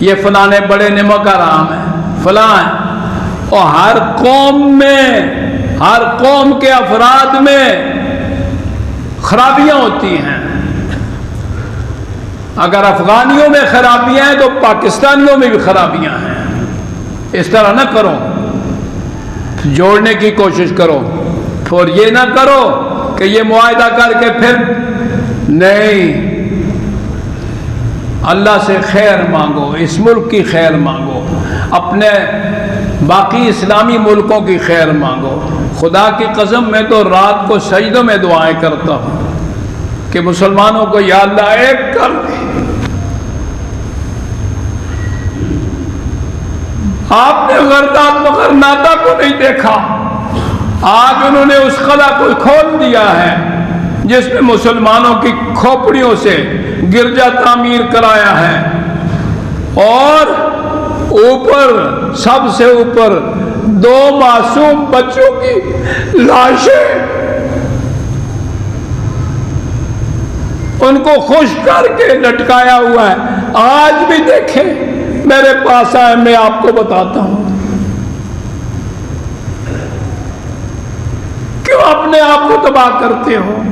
ये फलाने बड़े नमक हराम है, फलां है। और हर कौम में, हर कौम के अफराद में खराबियां होती हैं। अगर अफगानियों में खराबियां हैं तो पाकिस्तानियों में भी खराबियां हैं। इस तरह ना करो, जोड़ने की कोशिश करो। और ये ना करो कि ये मुआहदा करके फिर नहीं, अल्लाह से खैर मांगो, इस मुल्क की खैर मांगो, अपने बाकी इस्लामी मुल्कों की खैर मांगो। खुदा की कसम मैं तो रात को सजदों में दुआएं करता हूँ कि मुसलमानों को या अल्लाह एक कर दे। आपने गर्दात मगर नाता को नहीं देखा, आज उन्होंने उस कला को खोल दिया है जिसमें मुसलमानों की खोपड़ियों से गिरजा तामीर कराया है। और ऊपर, सबसे ऊपर 2 मासूम बच्चों की लाशें, उनको खुश करके लटकाया हुआ है। आज भी देखें, मेरे पास आए, मैं आपको बताता हूं। क्यों अपने आप को तबाह करते हो?